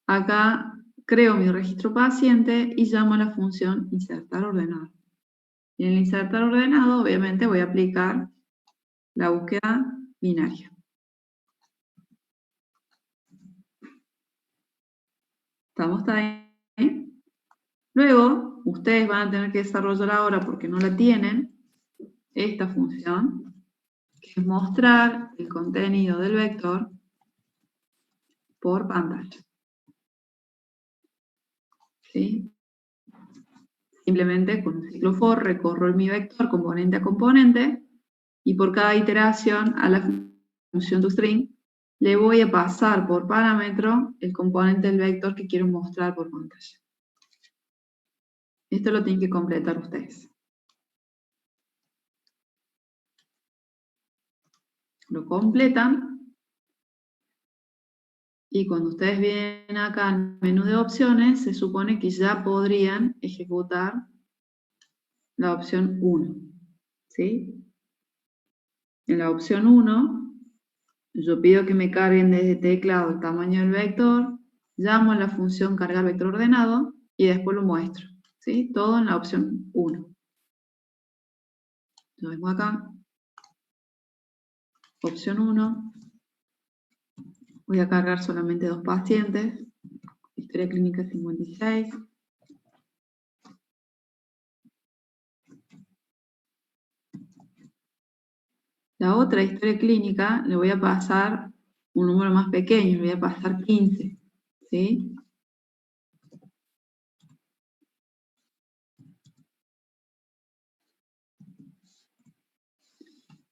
Acá creo mi registro paciente y llamo a la función insertar ordenado. Y en el insertar ordenado, obviamente, voy a aplicar la búsqueda binaria. ¿Estamos ahí? Luego, ustedes van a tener que desarrollar ahora, porque no la tienen, esta función, que es mostrar el contenido del vector por pantalla. ¿Sí? Simplemente con un ciclo for recorro mi vector componente a componente y por cada iteración a la función toString le voy a pasar por parámetro el componente del vector que quiero mostrar por pantalla. Esto lo tienen que completar ustedes. Lo completan y cuando ustedes vienen acá al menú de opciones, se supone que ya podrían ejecutar la opción 1. ¿Sí? En la opción 1, yo pido que me carguen desde teclado el tamaño del vector, llamo a la función cargar vector ordenado y después lo muestro. ¿Sí? Todo en la opción 1. Lo vemos acá. Opción 1. Voy a cargar solamente 2 pacientes. Historia clínica 56. La otra historia clínica le voy a pasar un número más pequeño, le voy a pasar 15. ¿Sí?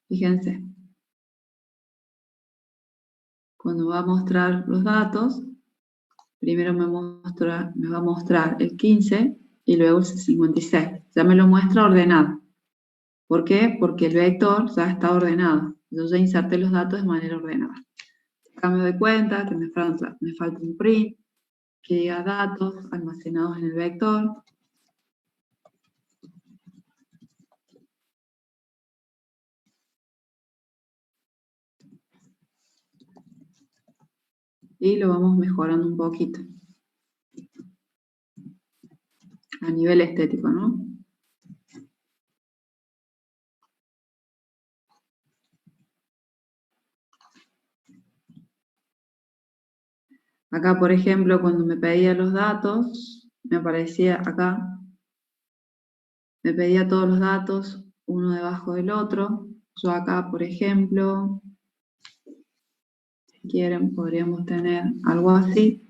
Fíjense. Cuando va a mostrar los datos, primero me va a mostrar el 15 y luego el 56. Ya me lo muestra ordenado. ¿Por qué? Porque el vector ya está ordenado. Yo ya inserté los datos de manera ordenada. Acá me doy cuenta que me falta un print, que diga datos almacenados en el vector. Y lo vamos mejorando un poquito. A nivel estético, ¿no? Acá, por ejemplo, cuando me pedía los datos, me aparecía acá, me pedía todos los datos, uno debajo del otro. Yo acá, por ejemplo, si quieren, podríamos tener algo así.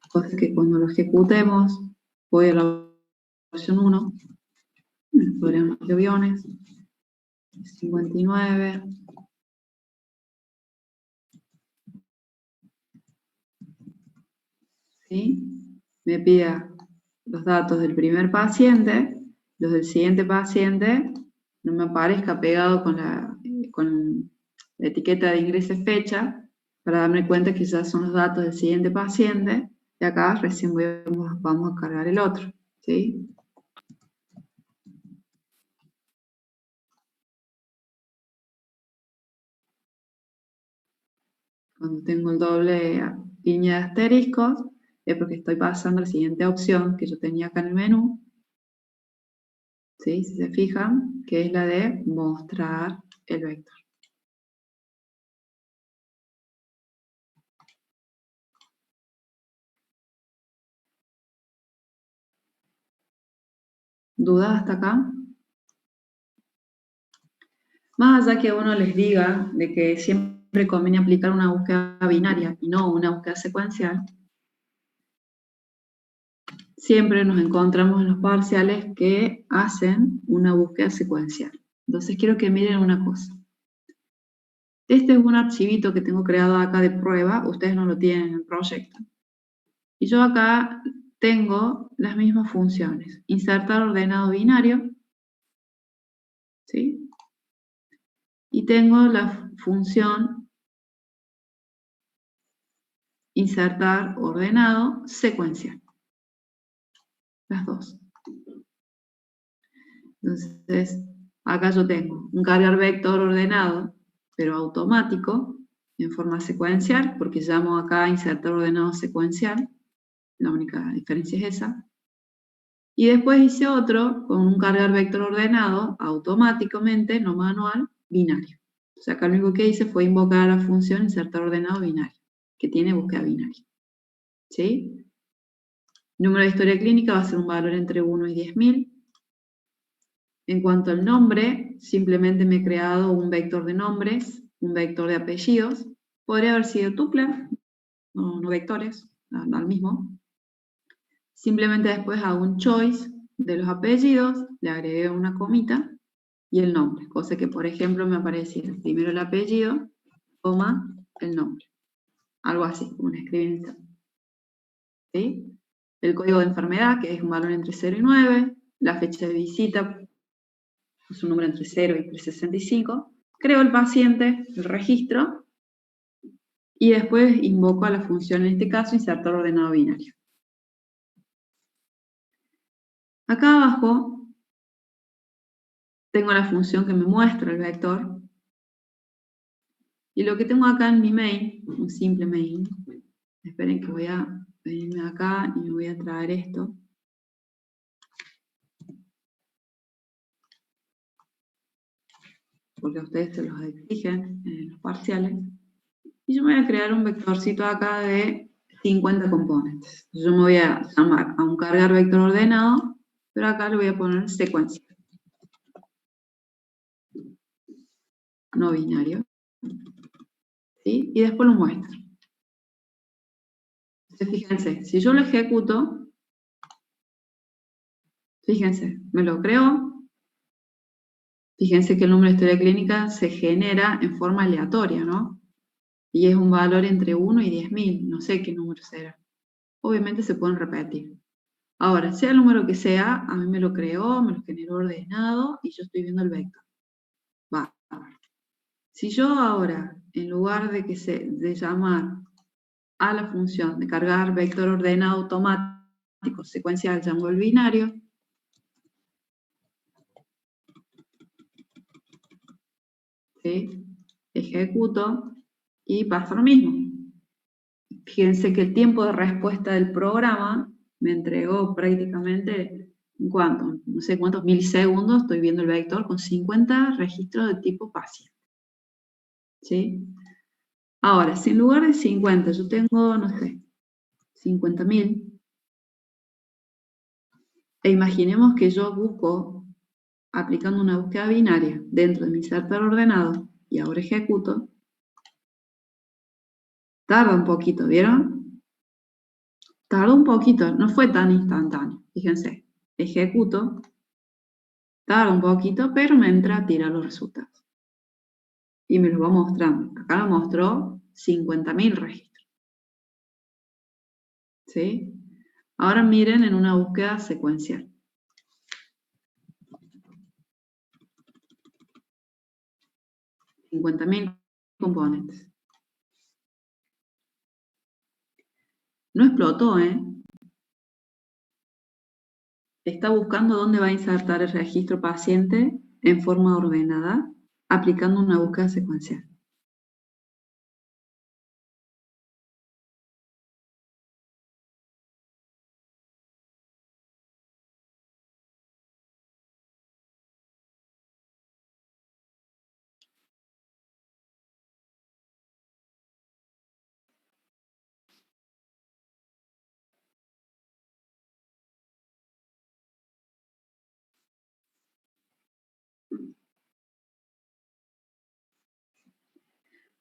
Cosa que cuando lo ejecutemos, voy a la opción 1, podríamos ir aviones, 59. ¿Sí? Me pida los datos del primer paciente, los del siguiente paciente, no me aparezca pegado con la etiqueta de ingreso fecha, para darme cuenta que ya son los datos del siguiente paciente, y acá recién vamos a cargar el otro. ¿Sí? Cuando tengo el doble línea de asteriscos, es porque estoy pasando a la siguiente opción que yo tenía acá en el menú. ¿Sí? Si se fijan, que es la de mostrar el vector. ¿Dudas hasta acá? Más allá que uno les diga de que siempre conviene aplicar una búsqueda binaria y no una búsqueda secuencial, siempre nos encontramos en los parciales que hacen una búsqueda secuencial. Entonces quiero que miren una cosa. Este es un archivito que tengo creado acá de prueba, ustedes no lo tienen en el proyecto. Y yo acá tengo las mismas funciones. Insertar ordenado binario, ¿sí? Y tengo la función insertar ordenado secuencial. las dos. Entonces, acá yo tengo un cargar vector ordenado, pero automático, en forma secuencial, porque llamo acá insertar ordenado secuencial, la única diferencia es esa. Y después hice otro con un cargar vector ordenado, automáticamente, no manual, binario. O sea, acá lo único que hice fue invocar a la función insertar ordenado binario, que tiene búsqueda binaria. ¿Sí? Número de historia clínica va a ser un valor entre 1 y 10.000. En cuanto al nombre, simplemente me he creado un vector de nombres, un vector de apellidos. Podría haber sido tuple, no vectores, al mismo. Simplemente después hago un choice de los apellidos, le agregué una comita y el nombre, cosa que, por ejemplo, me aparecía primero el apellido, coma, el nombre. Algo así, como una escribinita. ¿Sí? El código de enfermedad, que es un valor entre 0 y 9, la fecha de visita, es un número entre 0 y 365. Creo el paciente, el registro, y después invoco a la función, en este caso, insertar ordenado binario. Acá abajo tengo la función que me muestra el vector, y lo que tengo acá en mi main, un simple main, esperen que voy a venirme acá y me voy a traer esto. Porque a ustedes se los exigen en los parciales. Y yo me voy a crear un vectorcito acá de 50 componentes. Yo me voy a llamar a un cargar vector ordenado, pero acá le voy a poner secuencia. No binario. ¿Sí? Y después lo muestro. Entonces, fíjense, si yo lo ejecuto, fíjense, me lo creo. Fíjense que el número de historia clínica se genera en forma aleatoria, ¿no? Y es un valor entre 1 y 10.000, no sé qué número será. Obviamente se pueden repetir. Ahora, sea el número que sea, a mí me lo creó, me lo generó ordenado y yo estoy viendo el vector. Va. Si yo ahora, en lugar de llamar a la función de cargar vector ordenado automático secuencial, llamo el binario, ¿sí? Ejecuto y pasa lo mismo. Fíjense que el tiempo de respuesta del programa me entregó prácticamente, ¿cuánto? No sé cuántos milisegundos, estoy viendo el vector con 50 registros de tipo paciente. ¿Sí? Ahora, si en lugar de 50 yo tengo, no sé, 50.000, e imaginemos que yo busco, aplicando una búsqueda binaria dentro de mi insertar ordenado, y ahora ejecuto, tarda un poquito, ¿vieron? Tardó un poquito, no fue tan instantáneo. Fíjense, ejecuto, tarda un poquito, pero me entra a tirar los resultados. Y me los va mostrando. Acá me mostró 50.000 registros. ¿Sí? Ahora miren en una búsqueda secuencial. 50.000 componentes. No explotó, ¿eh? Está buscando dónde va a insertar el registro paciente en forma ordenada, aplicando una búsqueda secuencial.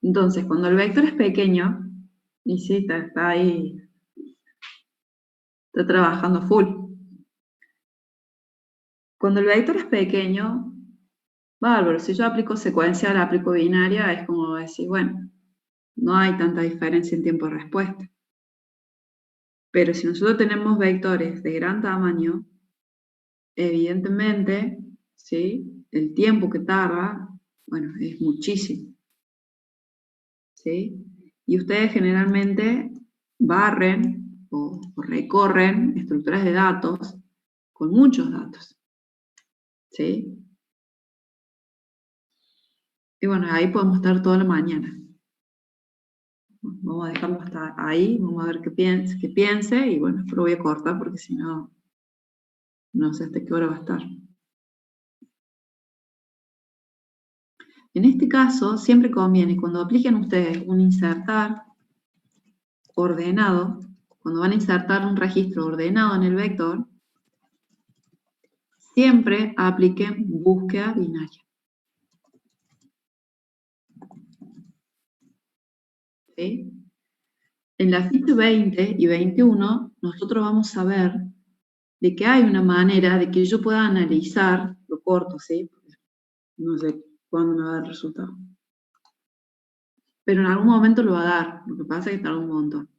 Entonces, cuando el vector es pequeño, y sí, está ahí, está trabajando full. Cuando el vector es pequeño, bárbaro, si yo aplico secuencial, aplico binaria, es como decir, bueno, no hay tanta diferencia en tiempo de respuesta. Pero si nosotros tenemos vectores de gran tamaño, evidentemente, ¿sí? El tiempo que tarda, bueno, es muchísimo. ¿Sí? Y ustedes generalmente barren o recorren estructuras de datos con muchos datos. ¿Sí? Y bueno, ahí podemos estar toda la mañana. Vamos a dejarlo hasta ahí, vamos a ver qué piense, y bueno, esto lo voy a cortar porque si no, no sé hasta qué hora va a estar. En este caso, siempre conviene, cuando apliquen ustedes un insertar ordenado, cuando van a insertar un registro ordenado en el vector, siempre apliquen búsqueda binaria. ¿Sí? En la ficha 20 y 21, nosotros vamos a ver de que hay una manera de que yo pueda analizar, lo corto, ¿sí? No sé cuándo me va a dar el resultado. Pero en algún momento lo va a dar, lo que pasa es que tarda un montón.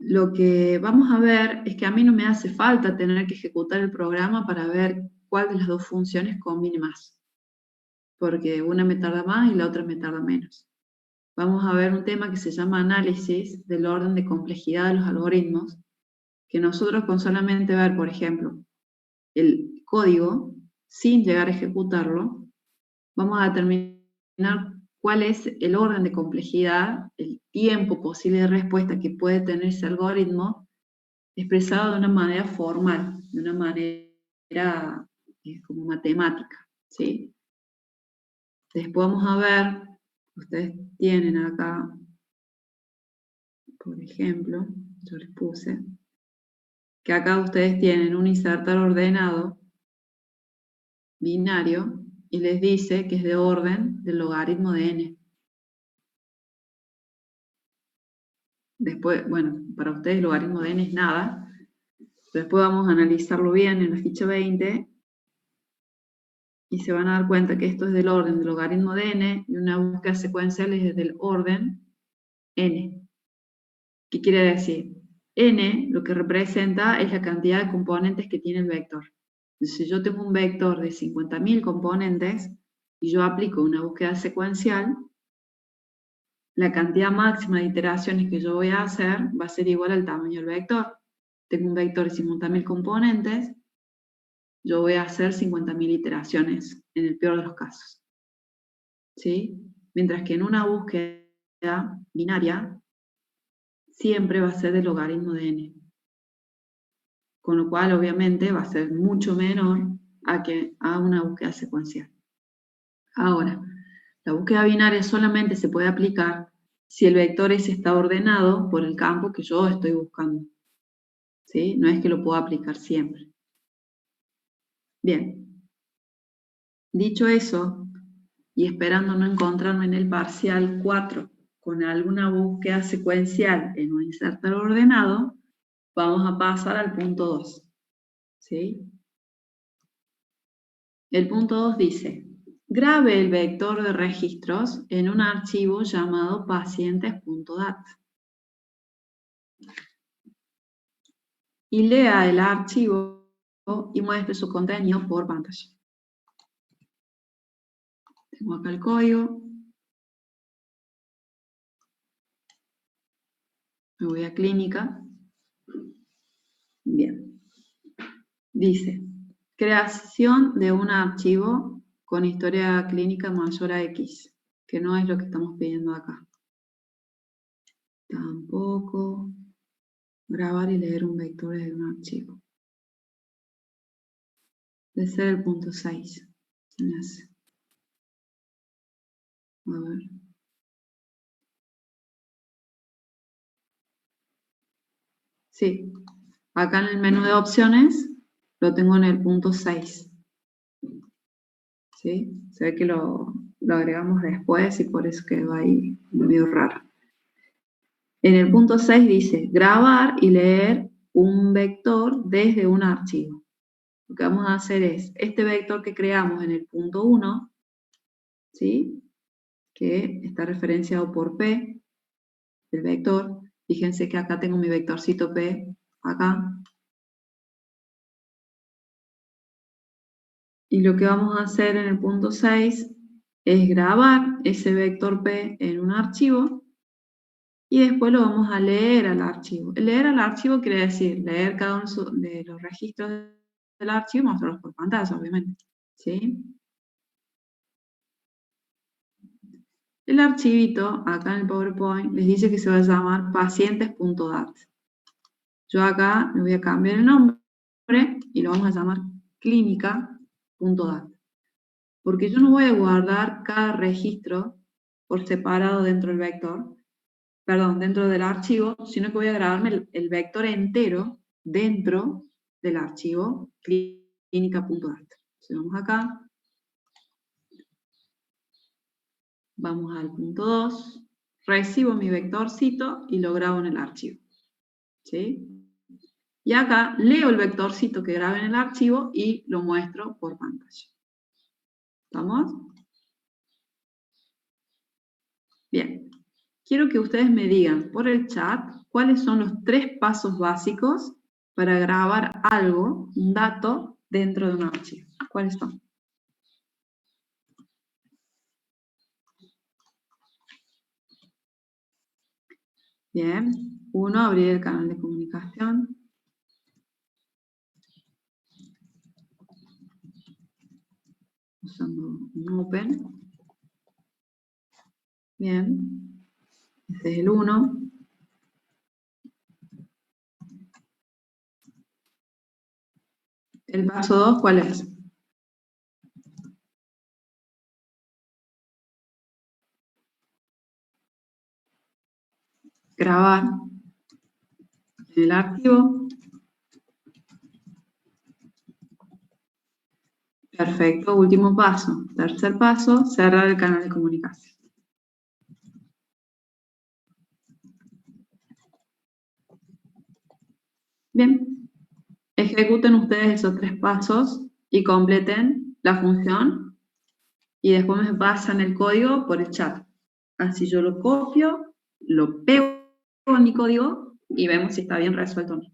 Lo que vamos a ver es que a mí no me hace falta tener que ejecutar el programa para ver cuál de las dos funciones combine más, porque una me tarda más y la otra me tarda menos. Vamos a ver un tema que se llama análisis del orden de complejidad de los algoritmos, que nosotros con solamente ver, por ejemplo, el código, sin llegar a ejecutarlo, vamos a determinar cuál es el orden de complejidad, el tiempo posible de respuesta que puede tener ese algoritmo, expresado de una manera formal, de una manera como matemática, ¿sí? Después vamos a ver, ustedes tienen acá, por ejemplo, yo les puse, que acá ustedes tienen un insertar ordenado binario y les dice que es de orden del logaritmo de n. Después, bueno, para ustedes el logaritmo de n es nada. Después vamos a analizarlo bien en la ficha 20 y se van a dar cuenta que esto es del orden del logaritmo de n y una búsqueda secuencial es del orden n. ¿Qué quiere decir? N lo que representa es la cantidad de componentes que tiene el vector. Entonces, si yo tengo un vector de 50.000 componentes y yo aplico una búsqueda secuencial, la cantidad máxima de iteraciones que yo voy a hacer va a ser igual al tamaño del vector. Tengo un vector de 50.000 componentes, yo voy a hacer 50.000 iteraciones en el peor de los casos. ¿Sí? Mientras que en una búsqueda binaria siempre va a ser del logaritmo de n. Con lo cual, obviamente, va a ser mucho menor a una búsqueda secuencial. Ahora, la búsqueda binaria solamente se puede aplicar si el vector S está ordenado por el campo que yo estoy buscando. ¿Sí? No es que lo pueda aplicar siempre. Bien. Dicho eso, y esperando no encontrarme en el parcial 4 con alguna búsqueda secuencial en un insertar ordenado, vamos a pasar al punto 2. ¿Sí? El punto 2 dice, grabe el vector de registros en un archivo llamado pacientes.dat y lea el archivo y muestre su contenido por pantalla. Tengo acá el código. Me voy a clínica. Bien. Dice, creación de un archivo con historia clínica mayor a X, que no es lo que estamos pidiendo acá. Tampoco. Grabar y leer un vector de un archivo. Debe ser el punto 6. Se me hace. A ver. Sí. Acá en el menú de opciones lo tengo en el punto 6. ¿Sí? Se ve que lo agregamos después y por eso quedó ahí medio raro. En el punto 6 dice grabar y leer un vector desde un archivo. Lo que vamos a hacer es este vector que creamos en el punto 1, ¿sí? Que está referenciado por P, el vector. Fíjense que acá tengo mi vectorcito P, acá. Y lo que vamos a hacer en el punto 6 es grabar ese vector P en un archivo Y después lo vamos a leer al archivo. Leer al archivo quiere decir leer cada uno de los registros del archivo y mostrarlos por pantalla, obviamente. ¿Sí? El archivito, acá en el PowerPoint, les dice que se va a llamar pacientes.dat. Yo acá le voy a cambiar el nombre y lo vamos a llamar clínica.dat. Porque yo no voy a guardar cada registro por separado dentro del vector, perdón, dentro del archivo, sino que voy a grabarme el vector entero dentro del archivo clínica.dat. Si vamos acá, vamos al punto 2, recibo mi vectorcito y lo grabo en el archivo. ¿Sí? Y acá leo el vectorcito que grabé en el archivo y lo muestro por pantalla. ¿Estamos? Bien. Quiero que ustedes me digan por el chat cuáles son los 3 pasos básicos para grabar algo, un dato, dentro de un archivo. ¿Cuáles son? Bien. 1, abrir el canal de comunicación. Usando un Open. Bien. Este es el 1. El paso 2, ¿cuál es? Grabar en el archivo. Perfecto, último paso. Tercer paso, cerrar el canal de comunicación. Bien, ejecuten ustedes esos 3 pasos y completen la función y después me pasan el código por el chat. Así yo lo copio, lo pego en mi código y vemos si está bien resuelto o no.